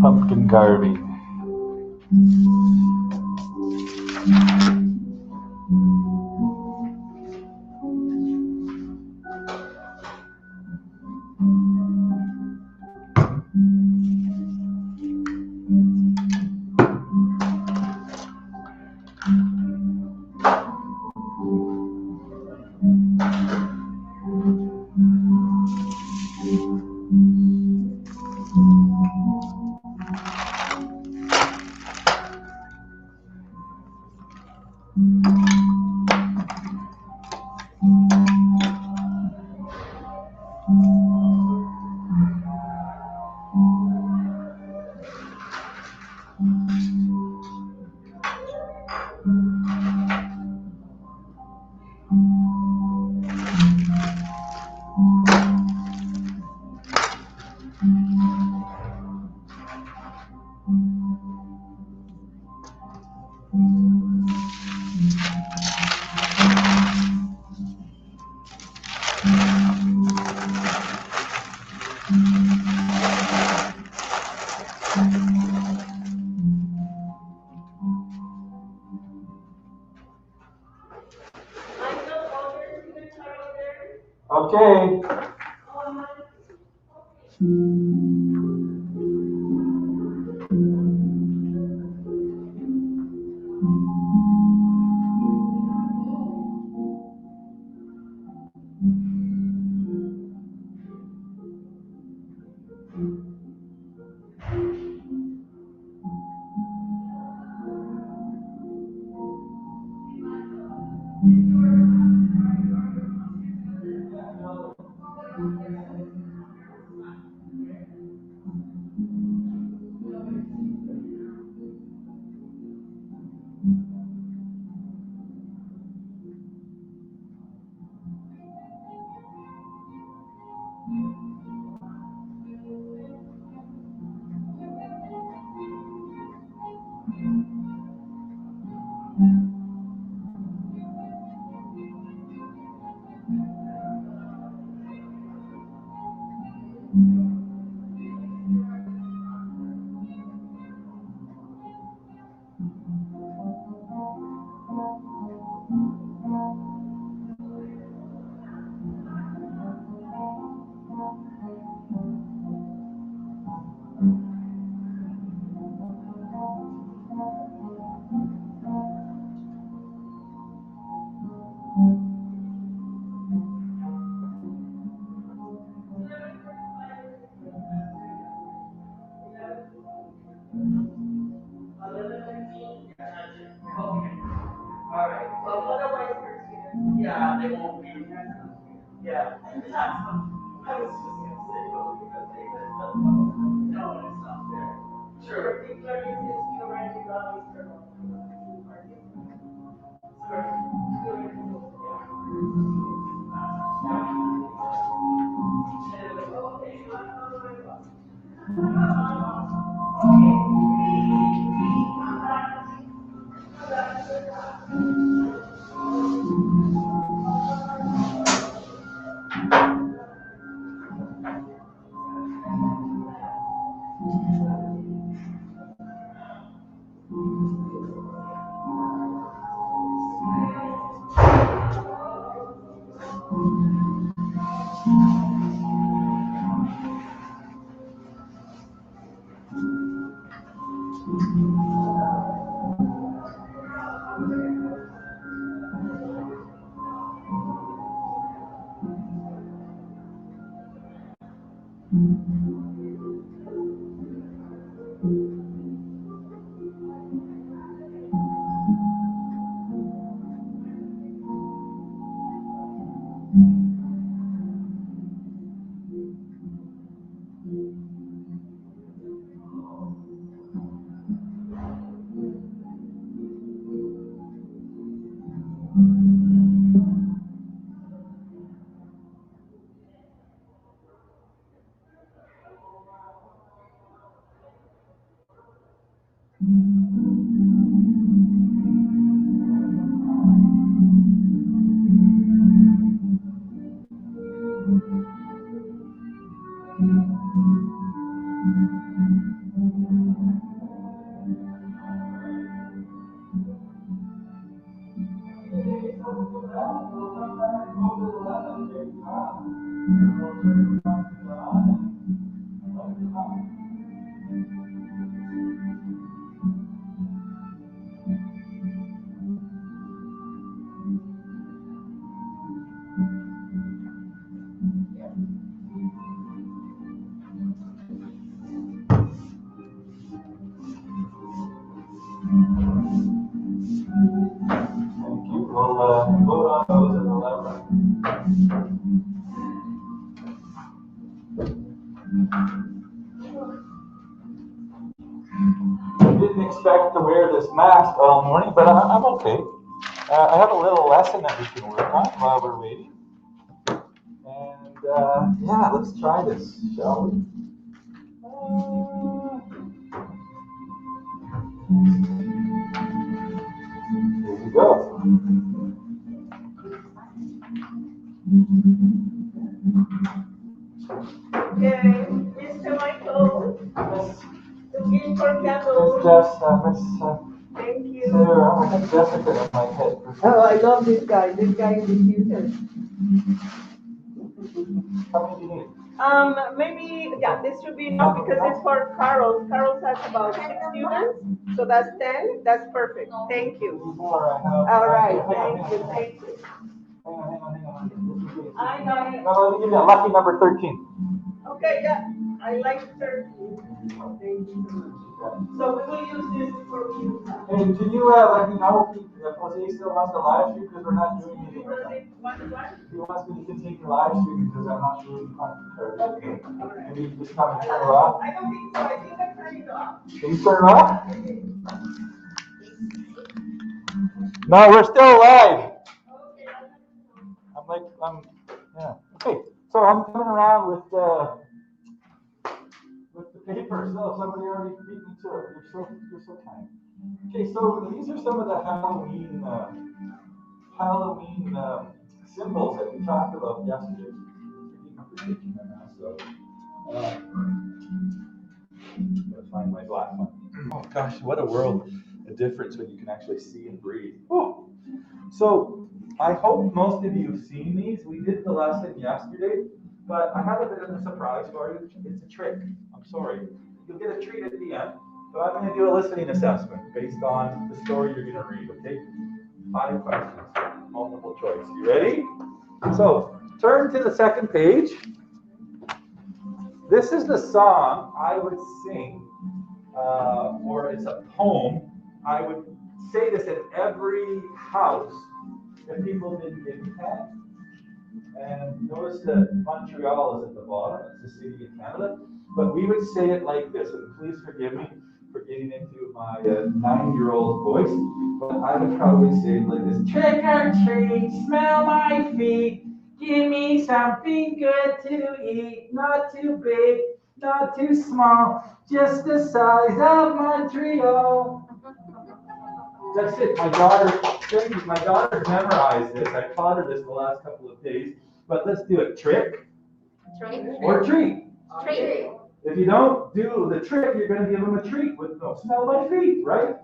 Pumpkin carving. Okay. Yeah, they won't be. Yeah. I was just gonna say, well, because they could, no, it's not there. Sure. Thank you. We'll vote on those at 11. I didn't expect to wear this mask all morning, but I'm okay. I have a little lesson that we can work on while we're waiting. And yeah, let's try this, shall we? Here we go. Okay, Mr. Michael, looking for Miss candles. Jess, Thank you. Sarah, I think Jessica in my head. Oh, I love this guy. This guy is the cutest. How many do you need? Maybe, yeah, this should be enough because it's for Carol. Carol has about 6 students, so that's 10. That's perfect. Thank you. All right, thank you, thank you. Hang on. I got it. No, let me give you a lucky number 13. Okay, yeah, I like turkey. Thank you so much. So we will use this for you. Hey, can you let me know if Jose still wants to live stream because we're not doing anything right now? He wants me to continue live streaming because I'm not doing content. Okay, all right. Maybe you just come and turn it off. I don't think so. I think I turned it off. Can you turn it off? No, we're still live. Yeah. Okay, so I'm coming around with the paper. So somebody already beat me to it. You're so kind. Okay, so these are some of the Halloween symbols that we talked about yesterday. So, I'm gonna find my black one. Oh gosh, what a world of difference when you can actually see and breathe. Oh. So I hope most of you have seen these. We did the lesson yesterday, but I have a bit of a surprise for you. It's a trick. I'm sorry. You'll get a treat at the end, but I'm going to do a listening assessment based on the story you're going to read, okay? 5 questions, multiple choice. You ready? So turn to the second page. This is the song I would sing, or it's a poem. I would say this at every house if people didn't give me candy. And notice that Montreal is at the bottom, it's the city of Canada. But we would say it like this, and please forgive me for getting into my 9-year-old voice, but I would probably say it like this. Trick or treat, smell my feet, give me something good to eat, not too big, not too small, just the size of Montreal. That's it. My daughter memorized this. I taught her this the last couple of days. But let's do it. Trick or treat. Treat. If you don't do the trick, you're going to give them a treat with no smell my feet, right?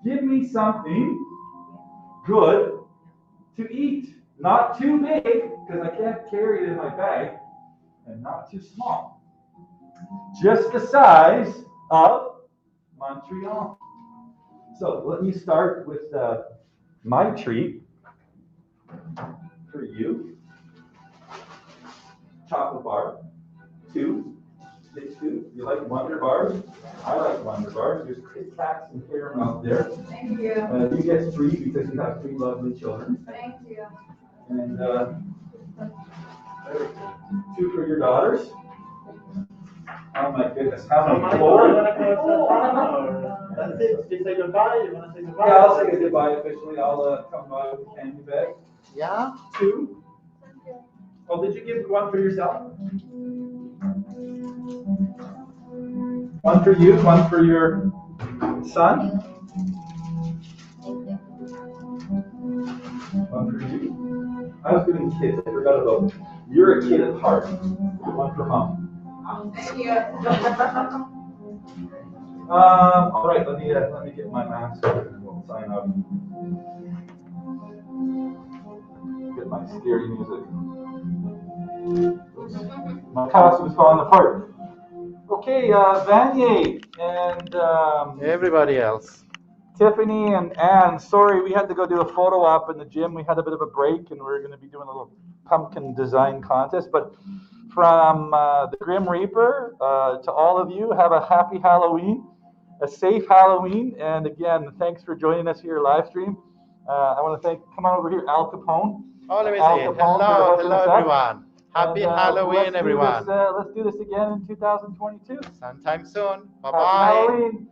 Give me something good to eat. Not too big, because I can't carry it in my bag, and not too small. Just the size of Montreal. So let me start with my treat for you. Chocolate bar. 2. Stick 2. You like Wonder Bars? I like Wonder Bars. There's Kit Kats and caramel there. Thank you. You get 3 because you have 3 lovely children. Thank you. And 2 for your daughters. Oh my goodness, how many? 4? That's it. You say goodbye. You want to say goodbye? Yeah, I'll say goodbye officially. I'll come by with a candy bag. Yeah. 2. Oh, did you give 1 for yourself? 1 for you, 1 for your son. 1 for you. I was doing kids. I forgot about you. You're a kid at heart. 1 for mom. Thank you. All right. Let me get my mask and we'll sign up. Get my scary music. My costume's falling apart. Okay, Vanier and Everybody else. Tiffany and Anne. Sorry, we had to go do a photo op in the gym. We had a bit of a break, and we're going to be doing a little pumpkin design contest. But from the Grim Reaper to all of you, have a happy Halloween, a safe Halloween, and again, thanks for joining us here live stream. I want to come on over here, Al Capone. Oh, let me Al say Capone hello, for hooking hello us up. everyone. Happy Halloween, everyone. Let's do this again in 2022. Sometime soon. Bye Happy bye. Halloween.